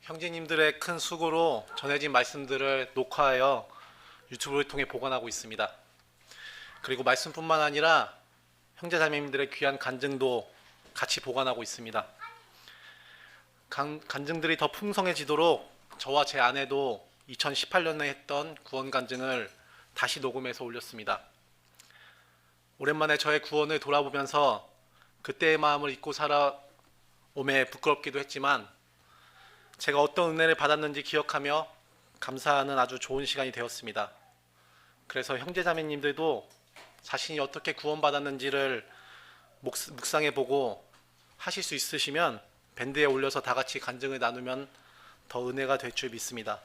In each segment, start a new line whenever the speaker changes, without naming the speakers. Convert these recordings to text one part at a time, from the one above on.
형제님들의 큰 수고로 전해진 말씀들을 녹화하여 유튜브를 통해 보관하고 있습니다. 그리고 말씀뿐만 아니라 형제자매님들의 귀한 간증도 같이 보관하고 있습니다. 간증들이 더 풍성해지도록 저와 제 아내도 2018년에 했던 구원 간증을 다시 녹음해서 올렸습니다. 오랜만에 저의 구원을 돌아보면서 그때의 마음을 잊고 살아옴에 부끄럽기도 했지만 제가 어떤 은혜를 받았는지 기억하며 감사하는 아주 좋은 시간이 되었습니다. 그래서 형제자매님들도 자신이 어떻게 구원받았는지를 묵상해보고 하실 수 있으시면 밴드에 올려서 다 같이 간증을 나누면 더 은혜가 될 줄 믿습니다.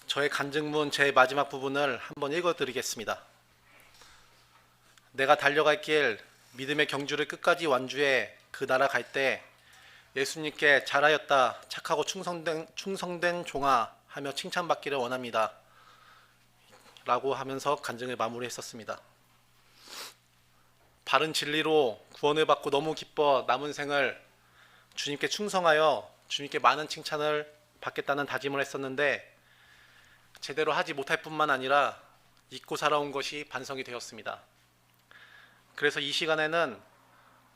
저의 간증문 제 마지막 부분을 한번 읽어드리겠습니다. 내가 달려갈 길 믿음의 경주를 끝까지 완주해 그 나라 갈 때 예수님께 잘하였다 착하고 충성된 종아 하며 칭찬받기를 원합니다 라고 하면서 간증을 마무리했었습니다. 바른 진리로 구원을 받고 너무 기뻐 남은 생을 주님께 충성하여 주님께 많은 칭찬을 받겠다는 다짐을 했었는데 제대로 하지 못할 뿐만 아니라 잊고 살아온 것이 반성이 되었습니다. 그래서 이 시간에는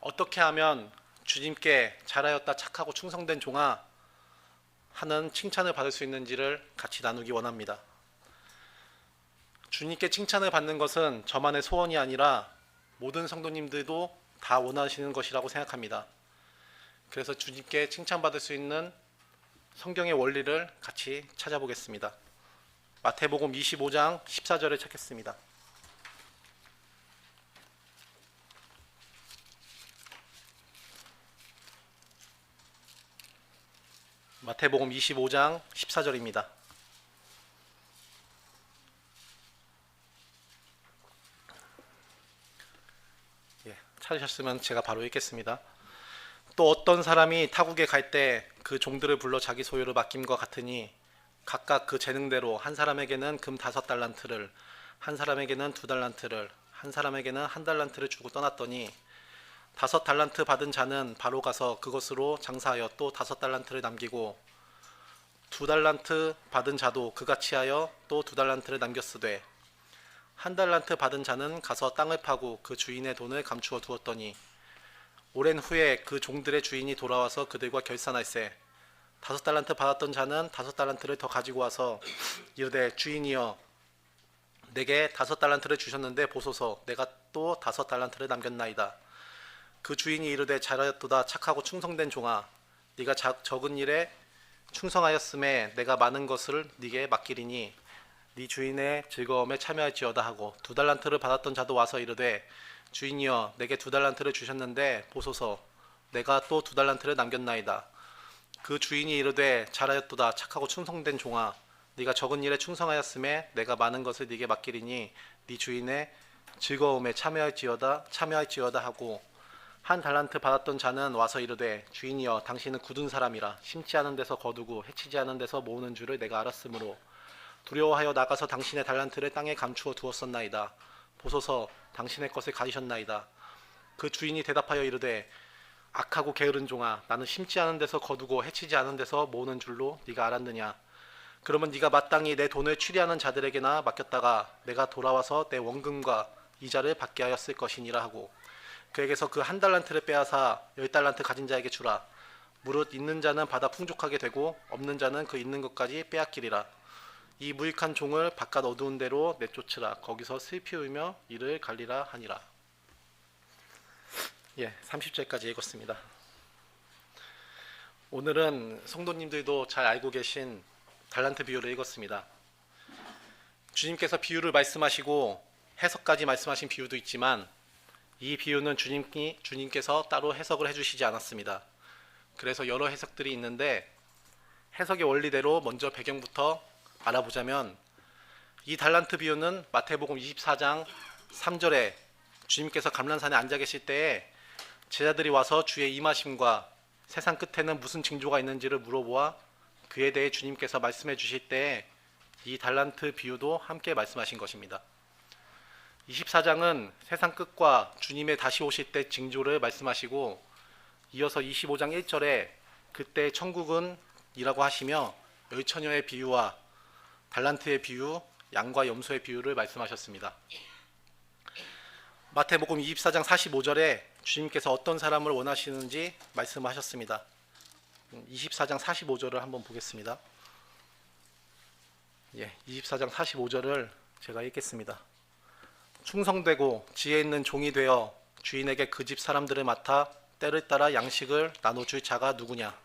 어떻게 하면 주님께 잘하였다 착하고 충성된 종아 하는 칭찬을 받을 수 있는지를 같이 나누기 원합니다. 주님께 칭찬을 받는 것은 저만의 소원이 아니라 모든 성도님들도 다 원하시는 것이라고 생각합니다. 그래서 주님께 칭찬받을 수 있는 성경의 원리를 같이 찾아보겠습니다. 마태복음 25장 14절을 찾겠습니다. 마태복음 25장 14절입니다. 찾으셨으면 제가 바로 읽겠습니다. 또 어떤 사람이 타국에 갈 때 그 종들을 불러 자기 소유를 맡김과 같으니 각각 그 재능대로 한 사람에게는 금 5달란트를, 한 사람에게는 2달란트를, 한 사람에게는 1달란트를 주고 떠났더니 5달란트 받은 자는 바로 가서 그것으로 장사하여 또 5달란트를 남기고 2달란트 받은 자도 그같이 하여 또 2달란트를 남겼으되 1달란트 받은 자는 가서 땅을 파고 그 주인의 돈을 감추어 두었더니 오랜 후에 그 종들의 주인이 돌아와서 그들과 결산할세 5달란트 받았던 자는 5달란트를 더 가지고 와서 이르되 주인이여 내게 5달란트를 주셨는데 보소서 내가 또 5달란트를 남겼나이다. 그 주인이 이르되 잘하였도다 착하고 충성된 종아 네가 적은 일에 충성하였음에 내가 많은 것을 네게 맡기리니 네 주인의 즐거움에 참여할지어다 하고 2달란트를 받았던 자도 와서 이르되 주인이여 내게 2달란트를 주셨는데 보소서 내가 또 2달란트를 남겼나이다. 그 주인이 이르되 잘하였도다 착하고 충성된 종아 네가 적은 일에 충성하였음에 내가 많은 것을 네게 맡기리니 네 주인의 즐거움에 참여할지어다 하고 1달란트 받았던 자는 와서 이르되 주인이여 당신은 굳은 사람이라 심지 않은 데서 거두고 해치지 않은 데서 모으는 줄을 내가 알았으므로 두려워하여 나가서 당신의 달란트를 땅에 감추어 두었었나이다. 보소서 당신의 것을 가지셨나이다. 그 주인이 대답하여 이르되 악하고 게으른 종아 나는 심지 않은 데서 거두고 해치지 않은 데서 모으는 줄로 네가 알았느냐. 그러면 네가 마땅히 내 돈을 취리하는 자들에게나 맡겼다가 내가 돌아와서 내 원금과 이자를 받게 하였을 것이니라 하고 그에게서 그 1달란트를 빼앗아 10달란트 가진 자에게 주라. 무릇 있는 자는 받아 풍족하게 되고 없는 자는 그 있는 것까지 빼앗기리라. 이 무익한 종을 바깥 어두운 데로 내쫓으라. 거기서 슬피 울며 이를 갈리라 하니라. 30절까지 읽었습니다. 오늘은 성도님들도 잘 알고 계신 달란트 비유를 읽었습니다. 주님께서 비유를 말씀하시고 해석까지 말씀하신 비유도 있지만 이 비유는 주님께서 따로 해석을 해주시지 않았습니다. 그래서 여러 해석들이 있는데 해석의 원리대로 먼저 배경부터 알아보자면 이 달란트 비유는 마태복음 24장 3절에 주님께서 감람산에 앉아 계실 때에 제자들이 와서 주의 임하심과 세상 끝에는 무슨 징조가 있는지를 물어보아 그에 대해 주님께서 말씀해 주실 때에 이 달란트 비유도 함께 말씀하신 것입니다. 24장은 세상 끝과 주님의 다시 오실 때 징조를 말씀하시고 이어서 25장 1절에 그때 천국은 달란트이라고 하시며 열처녀의 비유와 달란트의 비유, 양과 염소의 비유를 말씀하셨습니다. 마태복음 24장 45절에 주님께서 어떤 사람을 원하시는지 말씀하셨습니다. 24장 45절을 한번 보겠습니다. 24장 45절을 제가 읽겠습니다. 충성되고 지혜 있는 종이 되어 주인에게 그 집 사람들을 맡아 때를 따라 양식을 나눠줄 자가 누구냐.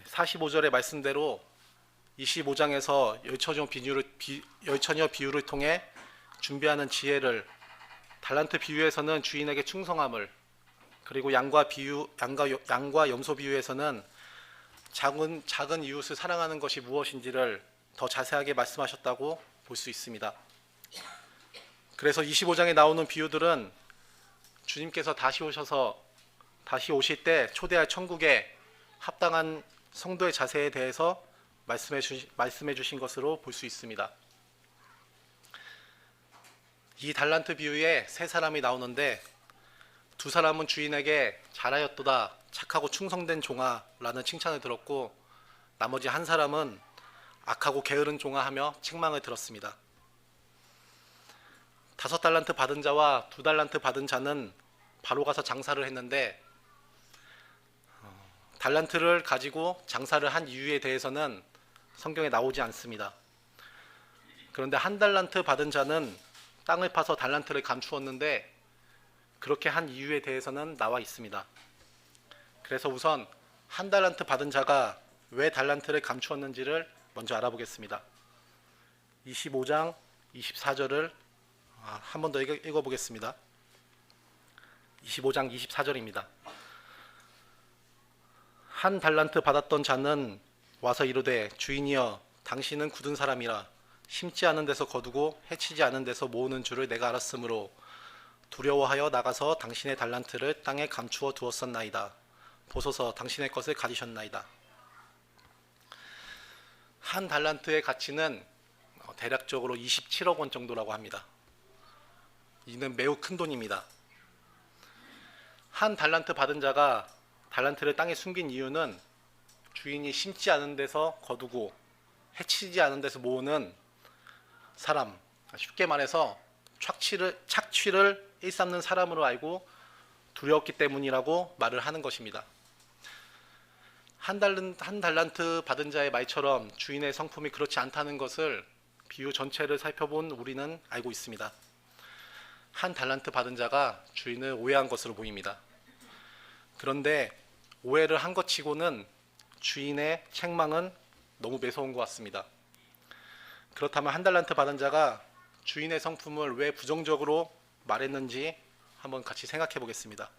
45절의 말씀대로 25장에서 열처녀 비유를 통해 준비하는 지혜를, 달란트 비유에서는 주인에게 충성함을, 그리고 양과 염소 비유에서는 작은 이웃을 사랑하는 것이 무엇인지를 더 자세하게 말씀하셨다고 볼 수 있습니다. 그래서 25장에 나오는 비유들은 주님께서 다시 오실 때 초대할 천국에 합당한 성도의 자세에 대해서 말씀해 주신 것으로 볼 수 있습니다. 이 달란트 비유에 세 사람이 나오는데, 두 사람은 주인에게 잘하였도다, 착하고 충성된 종아 라는 칭찬을 들었고, 나머지 한 사람은 악하고 게으른 종아 하며 책망을 들었습니다. 5달란트 받은 자와 2달란트 받은 자는 바로 가서 장사를 했는데, 달란트를 가지고 장사를 한 이유에 대해서는 성경에 나오지 않습니다. 그런데 1달란트 받은 자는 땅을 파서 달란트를 감추었는데, 그렇게 한 이유에 대해서는 나와 있습니다. 그래서 우선 1달란트 받은 자가 왜 달란트를 감추었는지를 먼저 알아보겠습니다. 25장 24절을 한 번 더 읽어보겠습니다. 25장 24절입니다. 1달란트 받았던 자는 와서 이르되, 주인이여, 당신은 굳은 사람이라 심지 않은 데서 거두고 해치지 않은 데서 모으는 줄을 내가 알았으므로 두려워하여 나가서 당신의 달란트를 땅에 감추어 두었었나이다. 보소서, 당신의 것을 가지셨나이다. 1달란트의 가치는 대략적으로 27억 원 정도라고 합니다. 이는 매우 큰 돈입니다. 1달란트 받은 자가 달란트를 땅에 숨긴 이유는 주인이 심지 않은 데서 거두고 해치지 않은 데서 모으는 사람, 쉽게 말해서 착취를 일삼는 사람으로 알고 두려웠기 때문이라고 말을 하는 것입니다. 1달란트 받은 자의 말처럼 주인의 성품이 그렇지 않다는 것을 비유 전체를 살펴본 우리는 알고 있습니다. 1달란트 받은 자가 주인을 오해한 것으로 보입니다. 그런데 오해를 한 것 치고는 주인의 책망은 너무 매서운 것 같습니다. 그렇다면 1달란트 받은 자가 주인의 성품을 왜 부정적으로 말했는지 한번 같이 생각해 보겠습니다.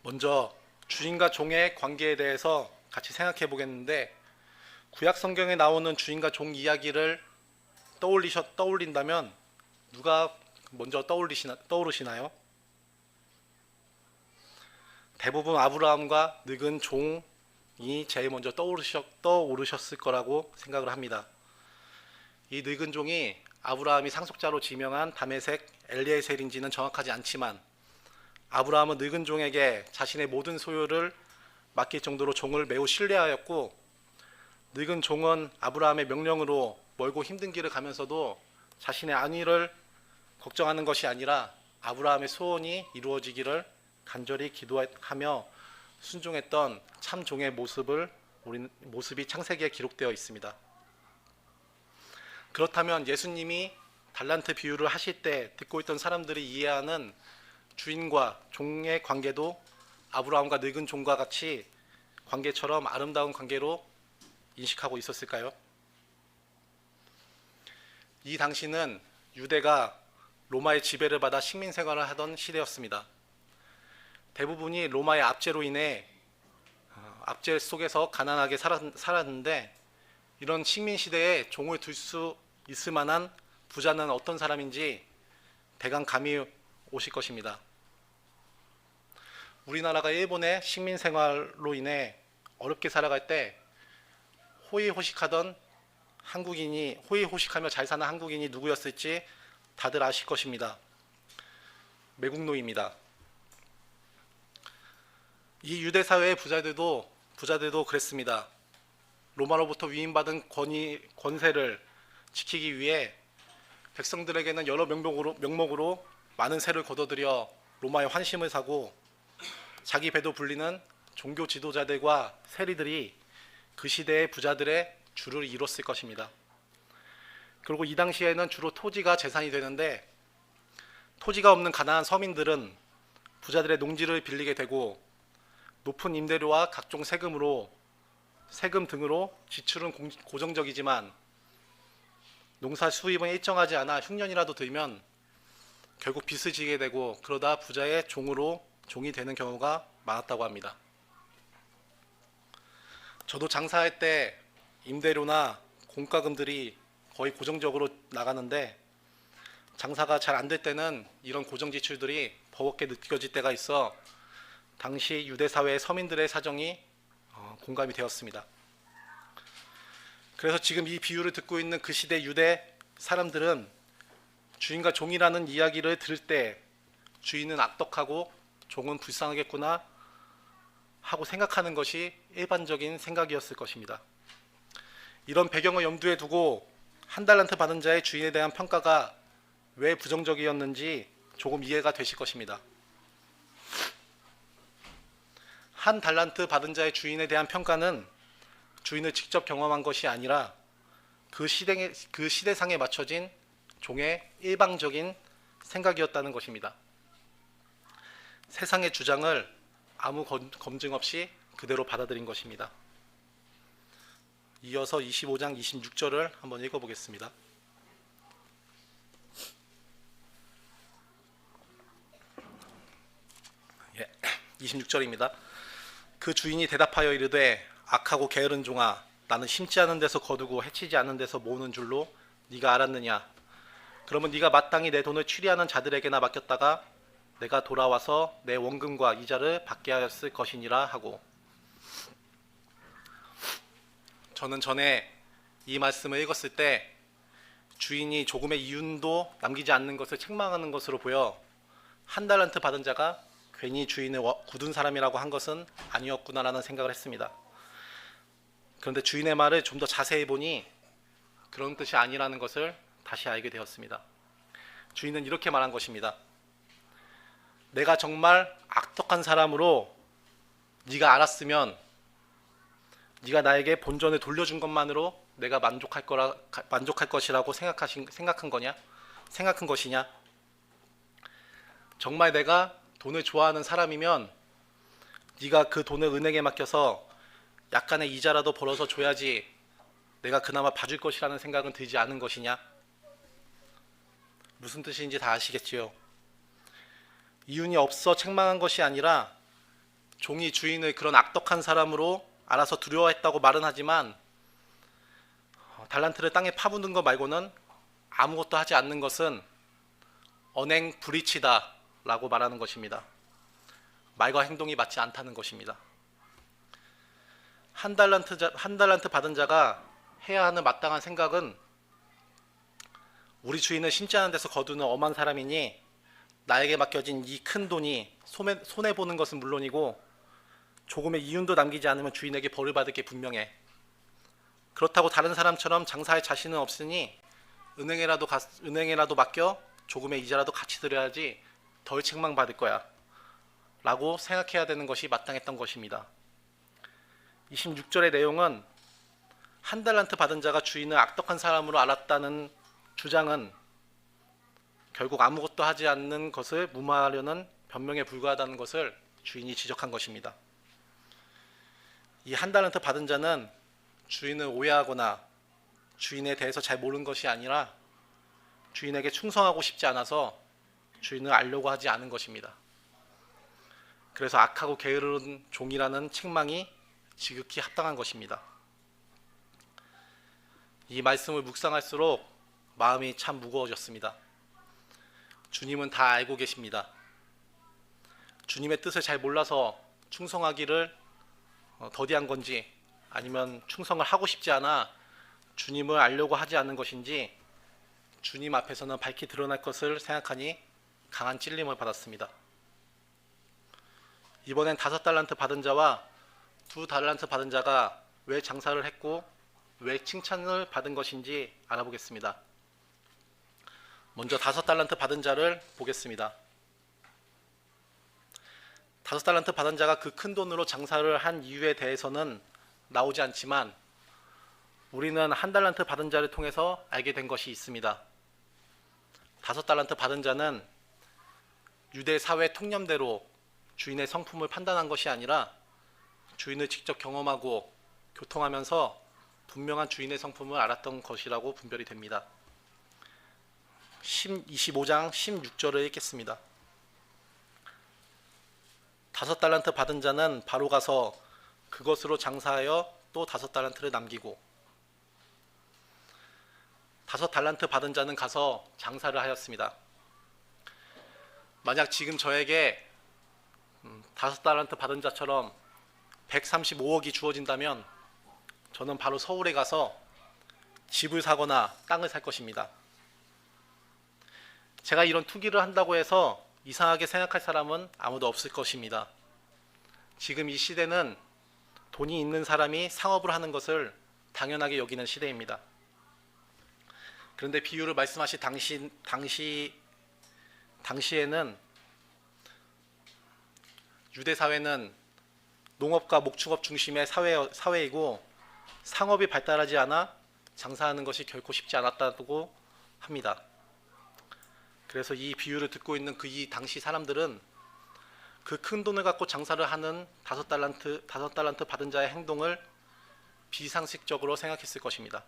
먼저 주인과 종의 관계에 대해서 같이 생각해 보겠는데, 구약 성경에 나오는 주인과 종 이야기를 떠올린다면 누가 먼저 떠오르시나요? 대부분 아브라함과 늙은 종이 제일 먼저 떠오르셨을 거라고 생각을 합니다. 이 늙은 종이 아브라함이 상속자로 지명한 다메섹 엘리에셀인지는 정확하지 않지만, 아브라함은 늙은 종에게 자신의 모든 소유를 맡길 정도로 종을 매우 신뢰하였고, 늙은 종은 아브라함의 명령으로 멀고 힘든 길을 가면서도 자신의 안위를 걱정하는 것이 아니라 아브라함의 소원이 이루어지기를 간절히 기도하며 순종했던 참 종의 모습이 창세기에 기록되어 있습니다. 그렇다면 예수님이 달란트 비유를 하실 때 듣고 있던 사람들이 이해하는 주인과 종의 관계도 아브라함과 늙은 종과 같이 관계처럼 아름다운 관계로 인식하고 있었을까요? 이 당시는 유대가 로마의 지배를 받아 식민 생활을 하던 시대였습니다. 대부분이 로마의 압제로 인해 압제 속에서 가난하게 살았는데, 이런 식민 시대에 종을 둘 수 있을 만한 부자는 어떤 사람인지 대강 감이 오실 것입니다. 우리나라가 일본의 식민 생활로 인해 어렵게 살아갈 때 호의호식하며 잘 사는 한국인이 누구였을지 다들 아실 것입니다. 매국노입니다. 이 유대 사회의 부자들도 그랬습니다. 로마로부터 위임받은 권세를 지키기 위해 백성들에게는 여러 명목으로 많은 세를 거둬들여 로마의 환심을 사고, 자기 배도 불리는 종교 지도자들과 세리들이 그 시대의 부자들의 주를 이뤘을 것입니다. 그리고 이 당시에는 주로 토지가 재산이 되는데, 토지가 없는 가난한 서민들은 부자들의 농지를 빌리게 되고, 높은 임대료와 각종 세금 등으로 지출은 고정적이지만 농사 수입은 일정하지 않아 흉년이라도 들면 결국 빚을 지게 되고, 그러다 부자의 종이 되는 경우가 많았다고 합니다. 저도 장사할 때 임대료나 공과금들이 거의 고정적으로 나가는데, 장사가 잘 안 될 때는 이런 고정 지출들이 버겁게 느껴질 때가 있어 당시 유대 사회의 서민들의 사정이 공감이 되었습니다. 그래서 지금 이 비유를 듣고 있는 그 시대 유대 사람들은 주인과 종이라는 이야기를 들을 때 주인은 악덕하고 종은 불쌍하겠구나 하고 생각하는 것이 일반적인 생각이었을 것입니다. 이런 배경을 염두에 두고 한 달란트 받은 자의 주인에 대한 평가가 왜 부정적이었는지 조금 이해가 되실 것입니다. 한 달란트 받은 자의 주인에 대한 평가는 주인을 직접 경험한 것이 아니라 그 시대상에 맞춰진 종의 일방적인 생각이었다는 것입니다. 세상의 주장을 아무 검증 없이 그대로 받아들인 것입니다. 이어서 25장 26절을 한번 읽어보겠습니다. 26절입니다. 그 주인이 대답하여 이르되 악하고 게으른 종아, 나는 심지 않은 데서 거두고 해치지 않은 데서 모으는 줄로 네가 알았느냐? 그러면 네가 마땅히 내 돈을 취리하는 자들에게나 맡겼다가 내가 돌아와서 내 원금과 이자를 받게 하였을 것이니라 하고. 저는 전에 이 말씀을 읽었을 때 주인이 조금의 이윤도 남기지 않는 것을 책망하는 것으로 보여 한 달란트 받은 자가 괜히 주인을 굳은 사람이라고 한 것은 아니었구나라는 생각을 했습니다. 그런데 주인의 말을 좀 더 자세히 보니 그런 뜻이 아니라는 것을 다시 알게 되었습니다. 주인은 이렇게 말한 것입니다. 내가 정말 악독한 사람으로 네가 알았으면 네가 나에게 본전을 돌려준 것만으로 내가 만족할 것이라고 생각한 것이냐? 정말 내가 돈을 좋아하는 사람이면 네가 그 돈을 은행에 맡겨서 약간의 이자라도 벌어서 줘야지 내가 그나마 봐줄 것이라는 생각은 들지 않은 것이냐? 무슨 뜻인지 다 아시겠지요? 이윤이 없어 책망한 것이 아니라 종이 주인을 그런 악독한 사람으로 알아서 두려워했다고 말은 하지만 달란트를 땅에 파묻는 것 말고는 아무것도 하지 않는 것은 언행 불이치다 라고 말하는 것입니다. 말과 행동이 맞지 않다는 것입니다. 한 달란트 받은 자가 해야 하는 마땅한 생각은 우리 주인을 심지 않은 데서 거두는 엄한 사람이니 나에게 맡겨진 이 큰 돈이 손해보는 것은 물론이고 조금의 이윤도 남기지 않으면 주인에게 벌을 받을 게 분명해. 그렇다고 다른 사람처럼 장사할 자신은 없으니 은행에라도 맡겨 조금의 이자라도 같이 드려야지 덜 책망받을 거야 라고 생각해야 되는 것이 마땅했던 것입니다. 26절의 내용은 한 달란트 받은 자가 주인을 악독한 사람으로 알았다는 주장은 결국 아무것도 하지 않는 것을 무마하려는 변명에 불과하다는 것을 주인이 지적한 것입니다. 이 한 달란트 받은 자는 주인을 오해하거나 주인에 대해서 잘 모르는 것이 아니라 주인에게 충성하고 싶지 않아서 주인을 알려고 하지 않은 것입니다. 그래서 악하고 게으른 종이라는 책망이 지극히 합당한 것입니다. 이 말씀을 묵상할수록 마음이 참 무거워졌습니다. 주님은 다 알고 계십니다. 주님의 뜻을 잘 몰라서 충성하기를 더디한 건지 아니면 충성을 하고 싶지 않아 주님을 알려고 하지 않는 것인지 주님 앞에서는 밝히 드러날 것을 생각하니 강한 찔림을 받았습니다. 이번엔 5달란트 받은 자와 2달란트 받은 자가 왜 장사를 했고 왜 칭찬을 받은 것인지 알아보겠습니다. 먼저 5달란트 받은 자를 보겠습니다. 5달란트 받은 자가 그 큰 돈으로 장사를 한 이유에 대해서는 나오지 않지만 우리는 1달란트 받은 자를 통해서 알게 된 것이 있습니다. 5달란트 받은 자는 유대 사회 통념대로 주인의 성품을 판단한 것이 아니라 주인을 직접 경험하고 교통하면서 분명한 주인의 성품을 알았던 것이라고 분별이 됩니다. 25장 16절을 읽겠습니다. 5달란트 받은 자는 바로 가서 그것으로 장사하여 또 5달란트를 남기고 5달란트 받은 자는 가서 장사를 하였습니다. 만약 지금 저에게 5달란트 받은 자처럼 135억이 주어진다면 저는 바로 서울에 가서 집을 사거나 땅을 살 것입니다. 제가 이런 투기를 한다고 해서 이상하게 생각할 사람은 아무도 없을 것입니다. 지금 이 시대는 돈이 있는 사람이 상업을 하는 것을 당연하게 여기는 시대입니다. 그런데 비유를 말씀하신 당시에는 유대 사회는 농업과 목축업 중심의 사회이고 상업이 발달하지 않아 장사하는 것이 결코 쉽지 않았다고 합니다. 그래서 이 비유를 듣고 있는 이 당시 사람들은 그 큰 돈을 갖고 장사를 하는 5달란트 받은 자의 행동을 비상식적으로 생각했을 것입니다.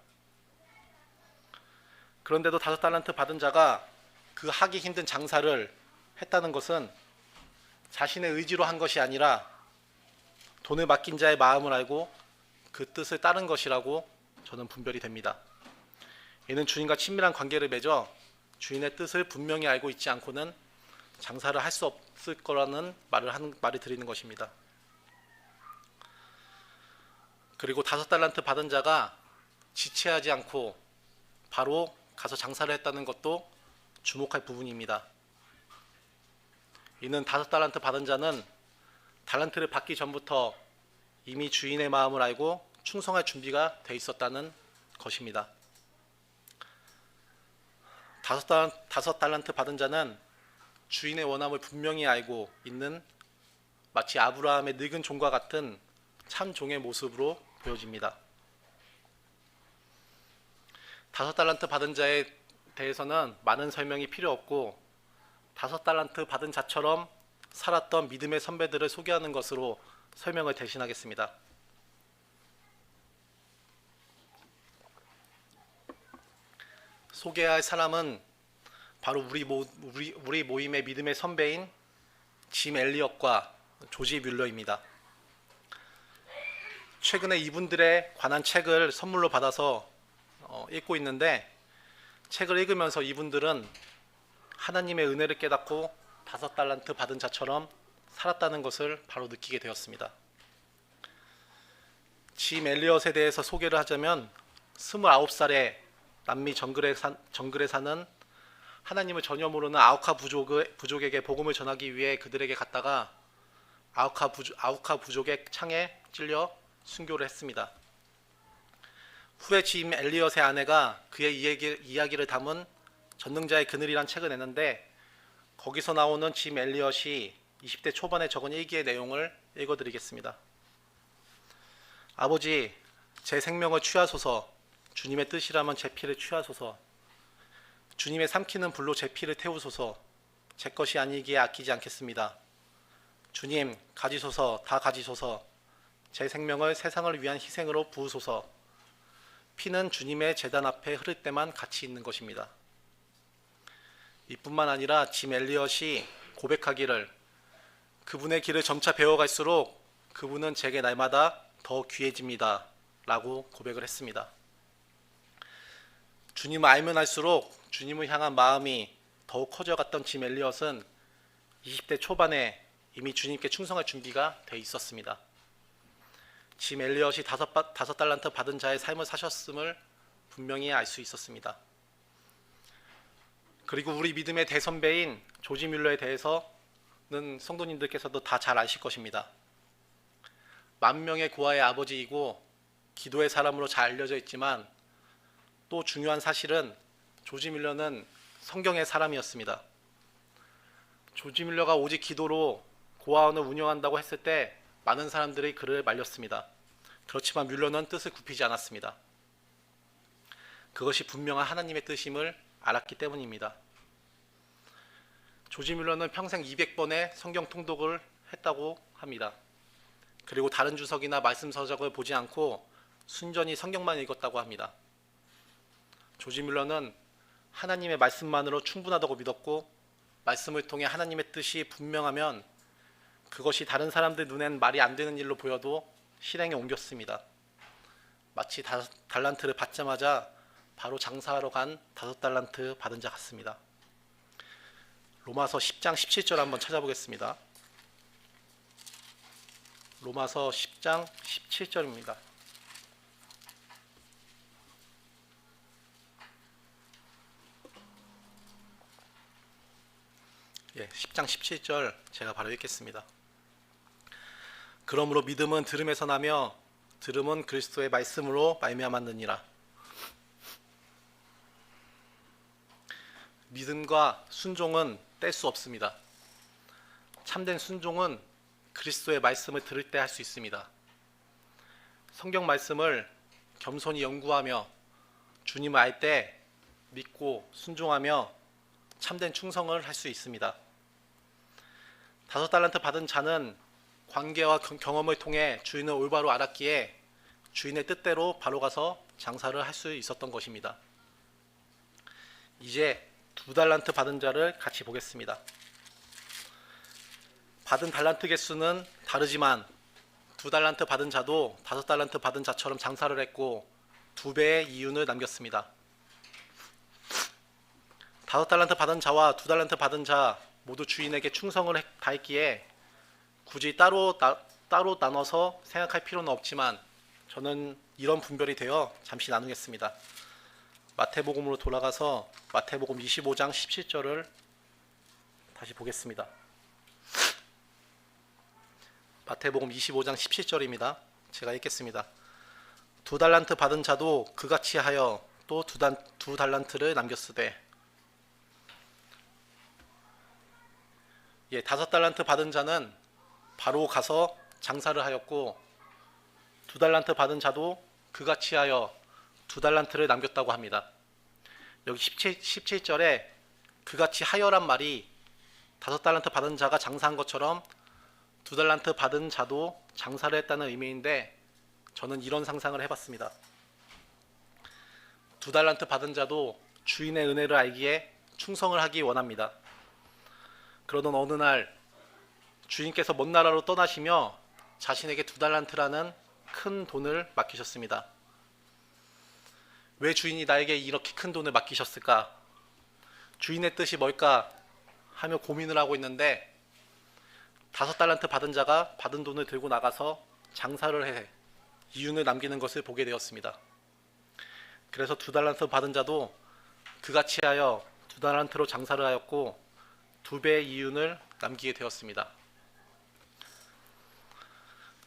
그런데도 5달란트 받은 자가 그 하기 힘든 장사를 했다는 것은 자신의 의지로 한 것이 아니라 돈을 맡긴 자의 마음을 알고 그 뜻을 따른 것이라고 저는 분별이 됩니다. 이는 주인과 친밀한 관계를 맺어 주인의 뜻을 분명히 알고 있지 않고는 장사를 할 수 없을 거라는 말을 드리는 것입니다. 그리고 5달란트 받은 자가 지체하지 않고 바로 가서 장사를 했다는 것도 주목할 부분입니다. 이는 5달란트 받은 자는 달란트를 받기 전부터 이미 주인의 마음을 알고 충성할 준비가 돼 있었다는 것입니다. 5달란트 받은 자는 주인의 원함을 분명히 알고 있는 마치 아브라함의 늙은 종과 같은 참 종의 모습으로 보여집니다. 5달란트 받은 자에 대해서는 많은 설명이 필요 없고 5달란트 받은 자처럼 살았던 믿음의 선배들을 소개하는 것으로 설명을 대신하겠습니다. 소개할 사람은 바로 우리 모임의 믿음의 선배인 짐 엘리엇과 조지 뮬러입니다. 최근에 이분들에 관한 책을 선물로 받아서 읽고 있는데 책을 읽으면서 이분들은 하나님의 은혜를 깨닫고 5달란트 받은 자처럼 살았다는 것을 바로 느끼게 되었습니다. 짐 엘리엇에 대해서 소개를 하자면 29살에 남미 정글에 사는 하나님을 전혀 모르는 아우카 부족에게 복음을 전하기 위해 그들에게 갔다가 아우카 부족의 창에 찔려 순교를 했습니다. 후에 짐 엘리엇의 아내가 그의 이야기를 담은 전능자의 그늘이란 책을 냈는데 거기서 나오는 짐 엘리엇이 20대 초반에 적은 일기의 내용을 읽어드리겠습니다. 아버지, 제 생명을 취하소서. 주님의 뜻이라면 제 피를 취하소서. 주님의 삼키는 불로 제 피를 태우소서. 제 것이 아니기에 아끼지 않겠습니다. 주님, 가지소서, 다 가지소서. 제 생명을 세상을 위한 희생으로 부으소서. 피는 주님의 제단 앞에 흐를 때만 가치 있는 것입니다. 이뿐만 아니라 짐 엘리엇이 고백하기를 그분의 길을 점차 배워갈수록 그분은 제게 날마다 더 귀해집니다 라고 고백을 했습니다. 주님을 알면 알수록 주님을 향한 마음이 더욱 커져갔던 짐 엘리엇은 20대 초반에 이미 주님께 충성할 준비가 돼 있었습니다. 짐 엘리엇이 5달란트 받은 자의 삶을 사셨음을 분명히 알 수 있었습니다. 그리고 우리 믿음의 대선배인 조지 뮬러에 대해서 성도님들께서도 다 잘 아실 것입니다. 만명의 고아의 아버지이고 기도의 사람으로 잘 알려져 있지만 또 중요한 사실은 조지 밀러는 성경의 사람이었습니다. 조지 밀러가 오직 기도로 고아원을 운영한다고 했을 때 많은 사람들이 그를 말렸습니다. 그렇지만 밀러는 뜻을 굽히지 않았습니다. 그것이 분명한 하나님의 뜻임을 알았기 때문입니다. 조지 밀러는 평생 200번의 성경 통독을 했다고 합니다. 그리고 다른 주석이나 말씀 서적을 보지 않고 순전히 성경만 읽었다고 합니다. 조지 밀러는 하나님의 말씀만으로 충분하다고 믿었고 말씀을 통해 하나님의 뜻이 분명하면 그것이 다른 사람들 눈엔 말이 안 되는 일로 보여도 실행에 옮겼습니다. 마치 달란트를 받자마자 바로 장사하러 간 5달란트 받은 자 같습니다. 로마서 10장 17절 한번 찾아보겠습니다. 로마서 10장 17절입니다. 예, 10장 17절 제가 바로 읽겠습니다. 그러므로 믿음은 들음에서 나며 들음은 그리스도의 말씀으로 말미암았느니라. 믿음과 순종은 뗄 수 없습니다. 참된 순종은 그리스도의 말씀을 들을 때 할 수 있습니다. 성경 말씀을 겸손히 연구하며 주님을 알 때 믿고 순종하며 참된 충성을 할 수 있습니다. 5달란트 받은 자는 관계와 경험을 통해 주인을 올바로 알았기에 주인의 뜻대로 바로 가서 장사를 할 수 있었던 것입니다. 이제 2달란트 받은 자를 같이 보겠습니다. 받은 달란트 개수는 다르지만 2달란트 받은 자도 5달란트 받은 자처럼 장사를 했고 2배의 이윤을 남겼습니다. 5달란트 받은 자와 2달란트 받은 자 모두 주인에게 충성을 다했기에 굳이 따로 나눠서 생각할 필요는 없지만 저는 이런 분별이 되어 잠시 나누겠습니다. 마태복음으로 돌아가서 마태복음 25장 17절을 다시 보겠습니다. 마태복음 25장 17절입니다. 제가 읽겠습니다. 2달란트 받은 자도 그같이 하여 또 2달란트를 남겼으되 5달란트 받은 자는 바로 가서 장사를 하였고 2달란트 받은 자도 그같이 하여 2달란트를 남겼다고 합니다. 여기 17절에 그같이 하여란 말이 5달란트 받은 자가 장사한 것처럼 2달란트 받은 자도 장사를 했다는 의미인데 저는 이런 상상을 해봤습니다. 2달란트 받은 자도 주인의 은혜를 알기에 충성을 하기 원합니다. 그러던 어느 날 주인께서 먼 나라로 떠나시며 자신에게 2달란트라는 큰 돈을 맡기셨습니다. 왜 주인이 나에게 이렇게 큰 돈을 맡기셨을까? 주인의 뜻이 뭘까? 하며 고민을 하고 있는데 5달란트 받은 자가 받은 돈을 들고 나가서 장사를 해 이윤을 남기는 것을 보게 되었습니다. 그래서 2달란트 받은 자도 그같이 하여 2달란트로 장사를 하였고 2배의 이윤을 남기게 되었습니다.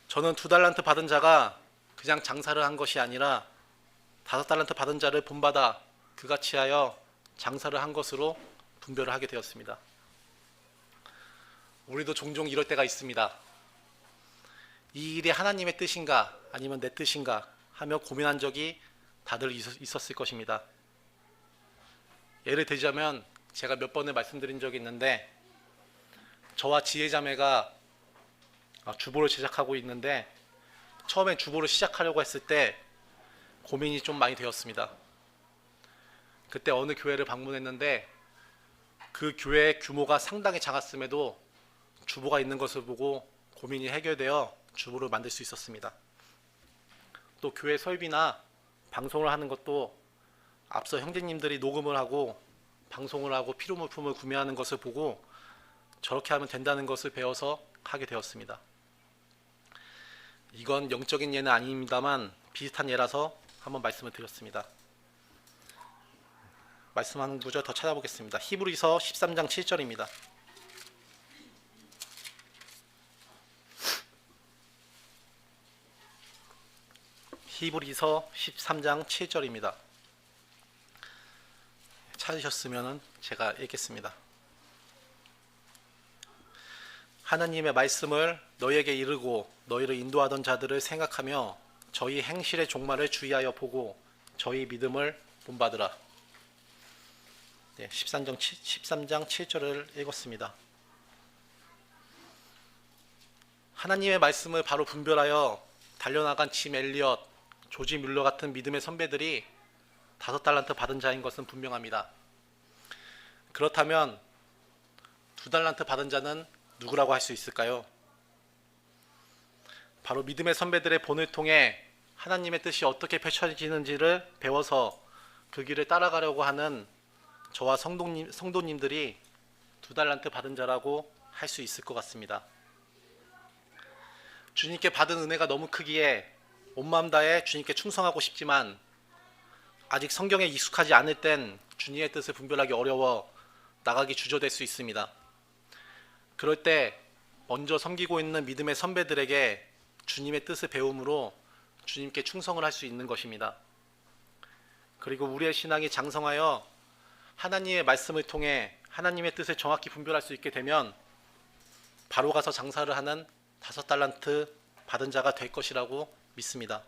저는 2달란트 받은 자가 그냥 장사를 한 것이 아니라 5달란트 받은 자를 본받아 그같이 하여 장사를 한 것으로 분별을 하게 되었습니다. 우리도 종종 이럴 때가 있습니다. 이 일이 하나님의 뜻인가 아니면 내 뜻인가 하며 고민한 적이 다들 있었을 것입니다. 예를 들자면 제가 몇 번을 말씀드린 적이 있는데 저와 지혜자매가 주보를 제작하고 있는데 처음엔 주보를 시작하려고 했을 때 고민이 좀 많이 되었습니다. 그때 어느 교회를 방문했는데 그 교회의 규모가 상당히 작았음에도 주보가 있는 것을 보고 고민이 해결되어 주보를 만들 수 있었습니다. 또 교회 설비나 방송을 하는 것도 앞서 형제님들이 녹음을 하고 방송을 하고 필요물품을 구매하는 것을 보고 저렇게 하면 된다는 것을 배워서 하게 되었습니다. 이건 영적인 예는 아닙니다만 비슷한 예라서 한번 말씀을 드렸습니다. 말씀 한 구절 더 찾아보겠습니다. 히브리서 13장 7절입니다. 히브리서 13장 7절입니다. 찾으셨으면 제가 읽겠습니다. 하나님의 말씀을 너희에게 이르고 너희를 인도하던 자들을 생각하며 저희 행실의 종말을 주의하여 보고 저희 믿음을 본받으라. 13장 7절을 읽었습니다. 하나님의 말씀을 바로 분별하여 달려나간 짐 엘리엇, 조지 뮬러 같은 믿음의 선배들이 5달란트 받은 자인 것은 분명합니다. 그렇다면 2달란트 받은 자는 누구라고 할 수 있을까요? 바로 믿음의 선배들의 본을 통해 하나님의 뜻이 어떻게 펼쳐지는지를 배워서 그 길을 따라가려고 하는 저와 성도님들이 2달란트 받은 자라고 할 수 있을 것 같습니다. 주님께 받은 은혜가 너무 크기에 온 마음 다해 주님께 충성하고 싶지만 아직 성경에 익숙하지 않을 땐 주님의 뜻을 분별하기 어려워 나가기 주저될 수 있습니다. 그럴 때 먼저 섬기고 있는 믿음의 선배들에게 주님의 뜻을 배움으로 주님께 충성을 할 수 있는 것입니다. 그리고 우리의 신앙이 장성하여 하나님의 말씀을 통해 하나님의 뜻을 정확히 분별할 수 있게 되면 바로 가서 장사를 하는 5달란트 받은 자가 될 것이라고 믿습니다.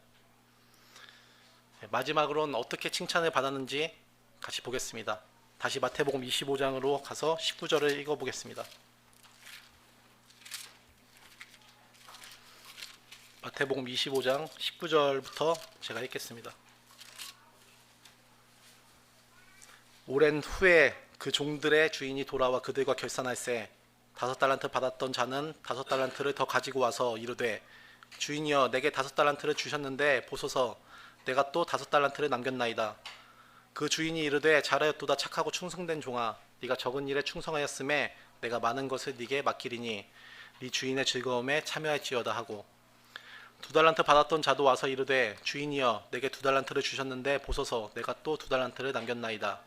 마지막으로는 어떻게 칭찬을 받았는지 같이 보겠습니다. 다시 마태복음 25장으로 가서 19절을 읽어보겠습니다. 마태복음 25장 19절부터 제가 읽겠습니다. 오랜 후에 그 종들의 주인이 돌아와 그들과 결산할세 5달란트 받았던 자는 5달란트를 더 가지고 와서 이르되 주인이여 내게 5달란트를 주셨는데 보소서 내가 또 5달란트를 남겼나이다. 그 주인이 이르되 잘하였도다 착하고 충성된 종아 네가 적은 일에 충성하였음에 내가 많은 것을 네게 맡기리니 네 주인의 즐거움에 참여할지어다 하고 2달란트 받았던 자도 와서 이르되 주인이여 내게 2달란트를 주셨는데 보소서 내가 또 2달란트를 남겼나이다.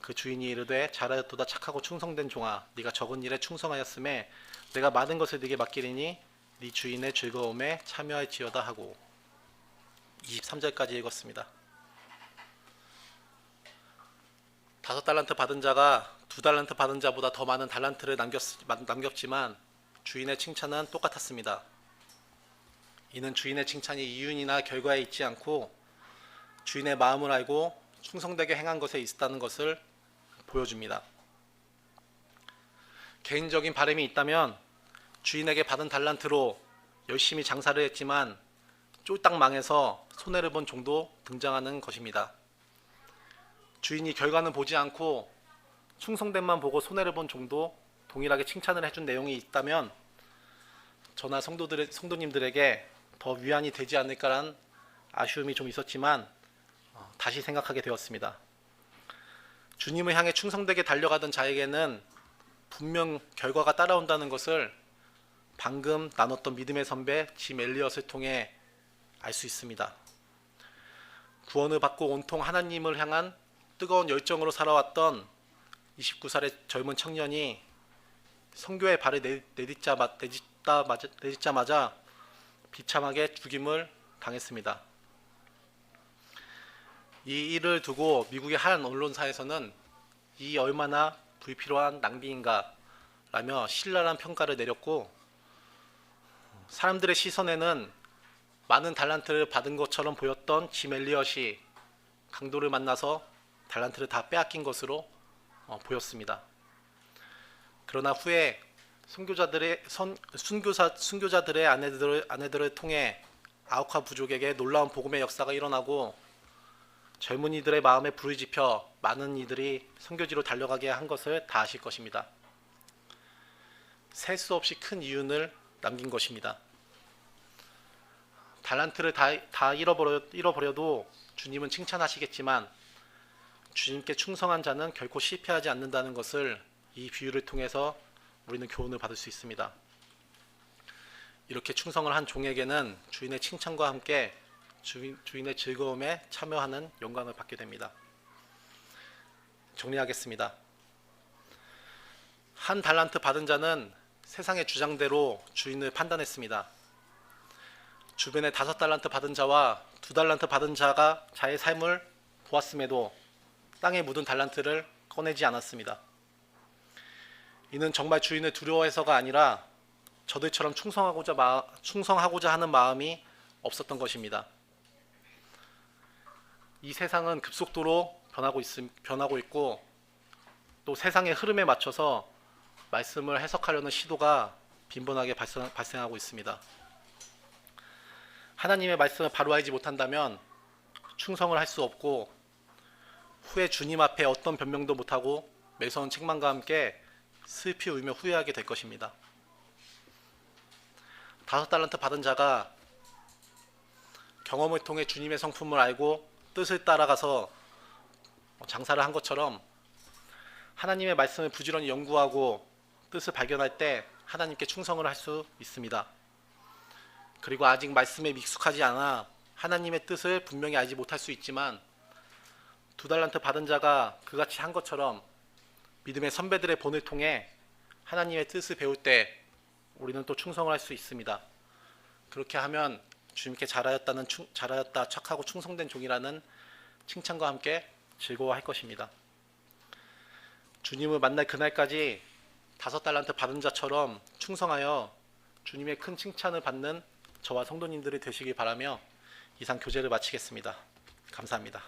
그 주인이 이르되 잘하였도다 착하고 충성된 종아 네가 적은 일에 충성하였음에 내가 많은 것을 네게 맡기리니 네 주인의 즐거움에 참여할지어다 하고 23절까지 읽었습니다. 5달란트 받은 자가 2달란트 받은 자보다 더 많은 달란트를 남겼지만 주인의 칭찬은 똑같았습니다. 이는 주인의 칭찬이 이윤이나 결과에 있지 않고 주인의 마음을 알고 충성되게 행한 것에 있다는 것을 보여줍니다. 개인적인 바람이 있다면 주인에게 받은 달란트로 열심히 장사를 했지만 쫄딱 망해서 손해를 본 종도 등장하는 것입니다. 주인이 결과는 보지 않고 충성됨만 보고 손해를 본 종도 동일하게 칭찬을 해준 내용이 있다면 저나 성도님들에게 더 위안이 되지 않을까라는 아쉬움이 좀 있었지만 다시 생각하게 되었습니다. 주님을 향해 충성되게 달려가던 자에게는 분명 결과가 따라온다는 것을 방금 나눴던 믿음의 선배 짐 엘리엇을 통해 알 수 있습니다. 구원을 받고 온통 하나님을 향한 뜨거운 열정으로 살아왔던 29살의 젊은 청년이 선교의 발을 내딛자마자 비참하게 죽임을 당했습니다. 이 일을 두고 미국의 한 언론사에서는 이 얼마나 불필요한 낭비인가 라며 신랄한 평가를 내렸고 사람들의 시선에는 많은 달란트를 받은 것처럼 보였던 짐 엘리엇이 강도를 만나서 달란트를 다 빼앗긴 것으로 보였습니다. 그러나 후에 순교자들의 아내들을 통해 아우카 부족에게 놀라운 복음의 역사가 일어나고 젊은이들의 마음에 불을 지펴 많은 이들이 선교지로 달려가게 한 것을 다 아실 것입니다. 셀 수 없이 큰 이윤을 남긴 것입니다. 달란트를 다 잃어버려도 주님은 칭찬하시겠지만 주님께 충성한 자는 결코 실패하지 않는다는 것을 이 비유를 통해서 우리는 교훈을 받을 수 있습니다. 이렇게 충성을 한 종에게는 주인의 칭찬과 함께 주인의 즐거움에 참여하는 영광을 받게 됩니다. 정리하겠습니다. 한 달란트 받은 자는 세상의 주장대로 주인을 판단했습니다. 주변에 5달란트 받은 자와 2달란트 받은 자가 자의 삶을 보았음에도 땅에 묻은 달란트를 꺼내지 않았습니다. 이는 정말 주인을 두려워해서가 아니라 저들처럼 충성하고자 하는 마음이 없었던 것입니다. 이 세상은 급속도로 변하고 있고 또 세상의 흐름에 맞춰서 말씀을 해석하려는 시도가 빈번하게 발생하고 있습니다. 하나님의 말씀을 바로 알지 못한다면 충성을 할 수 없고 후에 주님 앞에 어떤 변명도 못하고 매서운 책망과 함께 슬피 울며 후회하게 될 것입니다. 5달란트 받은 자가 경험을 통해 주님의 성품을 알고 뜻을 따라가서 장사를 한 것처럼 하나님의 말씀을 부지런히 연구하고 뜻을 발견할 때 하나님께 충성을 할 수 있습니다. 그리고 아직 말씀에 익숙하지 않아 하나님의 뜻을 분명히 알지 못할 수 있지만 2달란트 받은 자가 그같이 한 것처럼 믿음의 선배들의 본을 통해 하나님의 뜻을 배울 때 우리는 또 충성을 할 수 있습니다. 그렇게 하면 주님께 잘하였다 착하고 충성된 종이라는 칭찬과 함께 즐거워할 것입니다. 주님을 만날 그날까지 5달란트 받은 자처럼 충성하여 주님의 큰 칭찬을 받는 저와 성도님들이 되시길 바라며 이상 교제를 마치겠습니다. 감사합니다.